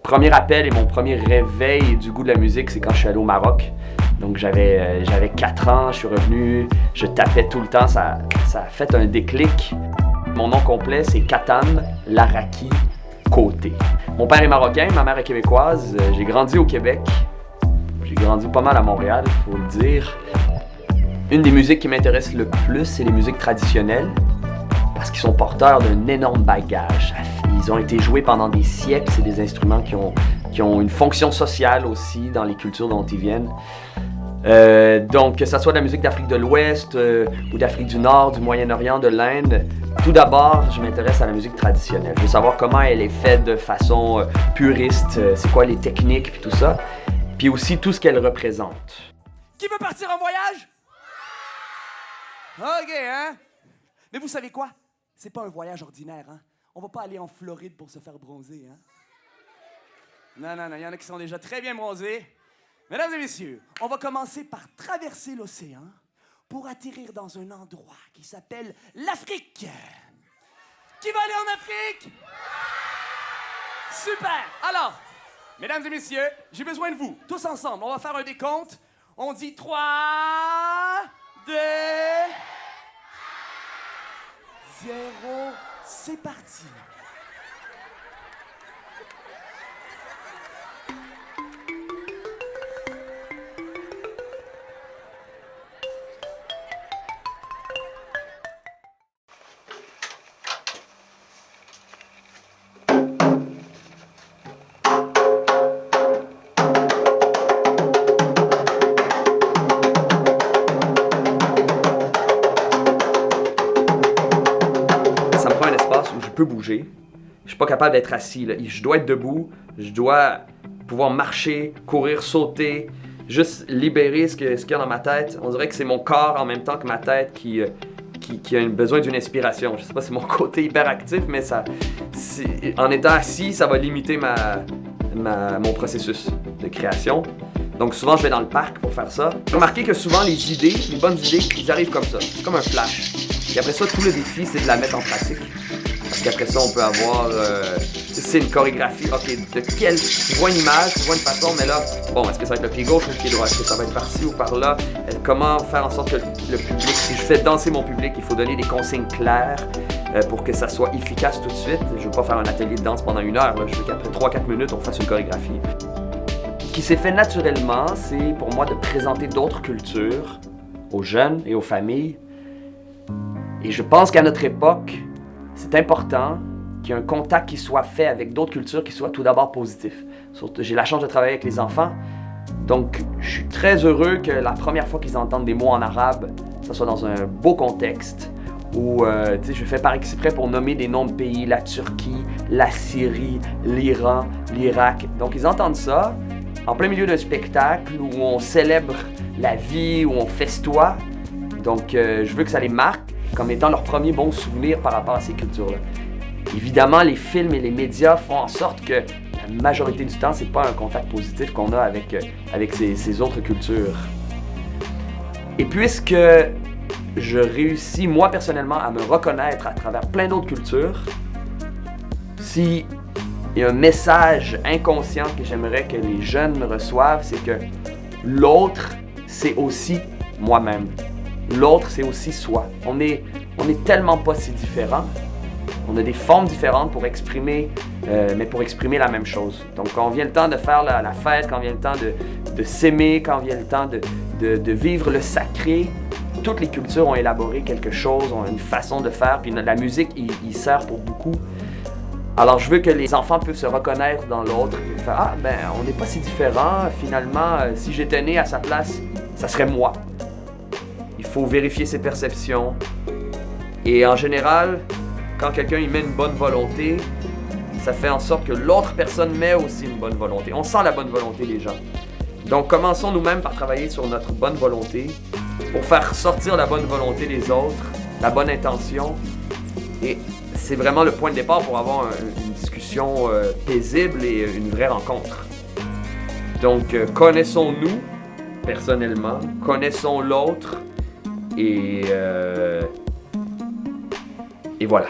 premier appel et mon premier réveil du goût de la musique, c'est quand je suis allé au Maroc. Donc j'avais 4 ans, je suis revenu, je tapais tout le temps, ça a fait un déclic. Mon nom complet, c'est Katan Laraki Côté. Mon père est marocain, ma mère est québécoise. J'ai grandi au Québec. J'ai grandi pas mal à Montréal, il faut le dire. Une des musiques qui m'intéresse le plus, c'est les musiques traditionnelles, parce qu'ils sont porteurs d'un énorme bagage. Ils ont été joués pendant des siècles, c'est des instruments qui ont une fonction sociale aussi dans les cultures dont ils viennent. Donc, que ce soit de la musique d'Afrique de l'Ouest ou d'Afrique du Nord, du Moyen-Orient, de l'Inde, tout d'abord, je m'intéresse à la musique traditionnelle. Je veux savoir comment elle est faite de façon puriste, c'est quoi les techniques, puis tout ça. Puis aussi tout ce qu'elle représente. Qui veut partir en voyage? OK, hein? Mais vous savez quoi? C'est pas un voyage ordinaire, hein? On va pas aller en Floride pour se faire bronzer, hein? Non, il y en a qui sont déjà très bien bronzés. Mesdames et messieurs, on va commencer par traverser l'océan pour atterrir dans un endroit qui s'appelle l'Afrique. Qui va aller en Afrique? Super! Alors, mesdames et messieurs, j'ai besoin de vous, tous ensemble. On va faire un décompte. On dit 3, 2, 0. C'est parti. Ça me prend un espace où je peux bouger. Je suis pas capable d'être assis, là. Je dois être debout, je dois pouvoir marcher, courir, sauter, juste libérer ce qu'il y a dans ma tête. On dirait que c'est mon corps en même temps que ma tête qui a besoin d'une inspiration. Je sais pas si c'est mon côté hyperactif, mais en étant assis, ça va limiter mon processus de création. Donc souvent, je vais dans le parc pour faire ça. Remarquez que souvent, les bonnes idées, ils arrivent comme ça. C'est comme un flash. Et après ça, tout le défi, c'est de la mettre en pratique. Parce qu'après ça, on peut avoir... si c'est une chorégraphie, OK, tu vois une image, tu vois une façon, mais là, bon, est-ce que ça va être le pied gauche ou le pied droit? Est-ce que ça va être par-ci ou par-là? Comment faire en sorte que le public, si je fais danser mon public, il faut donner des consignes claires pour que ça soit efficace tout de suite. Je veux pas faire un atelier de danse pendant 1 heure, là. Je veux qu'après 3-4 minutes, on fasse une chorégraphie. Ce qui s'est fait naturellement, c'est pour moi de présenter d'autres cultures aux jeunes et aux familles. Et je pense qu'à notre époque, c'est important qu'il y ait un contact qui soit fait avec d'autres cultures qui soit tout d'abord positif. Surtout, j'ai la chance de travailler avec les enfants, donc je suis très heureux que la première fois qu'ils entendent des mots en arabe, ça soit dans un beau contexte, où je fais par exprès pour nommer des noms de pays, la Turquie, la Syrie, l'Iran, l'Irak. Donc ils entendent ça en plein milieu d'un spectacle où on célèbre la vie, où on festoie. Donc je veux que ça les marque comme étant leur premier bon souvenir par rapport à ces cultures-là. Évidemment, les films et les médias font en sorte que la majorité du temps, c'est pas un contact positif qu'on a avec ces autres cultures. Et puisque je réussis, moi personnellement, à me reconnaître à travers plein d'autres cultures, s'il y a un message inconscient que j'aimerais que les jeunes reçoivent, c'est que l'autre, c'est aussi moi-même. L'autre, c'est aussi soi. On est tellement pas si différents. On a des formes différentes pour exprimer, mais pour exprimer la même chose. Donc, quand vient le temps de faire la fête, quand vient le temps de s'aimer, quand vient le temps de vivre le sacré, toutes les cultures ont élaboré quelque chose, ont une façon de faire, puis la musique, il sert pour beaucoup. Alors, je veux que les enfants puissent se reconnaître dans l'autre et faire « Ah, ben, on n'est pas si différents. Finalement, si j'étais né à sa place, ça serait moi. » Il faut vérifier ses perceptions. Et en général, quand quelqu'un y met une bonne volonté, ça fait en sorte que l'autre personne met aussi une bonne volonté. On sent la bonne volonté des gens. Donc, commençons nous-mêmes par travailler sur notre bonne volonté pour faire sortir la bonne volonté des autres, la bonne intention. Et c'est vraiment le point de départ pour avoir une discussion paisible et une vraie rencontre. Donc, connaissons-nous personnellement, connaissons l'autre et voilà.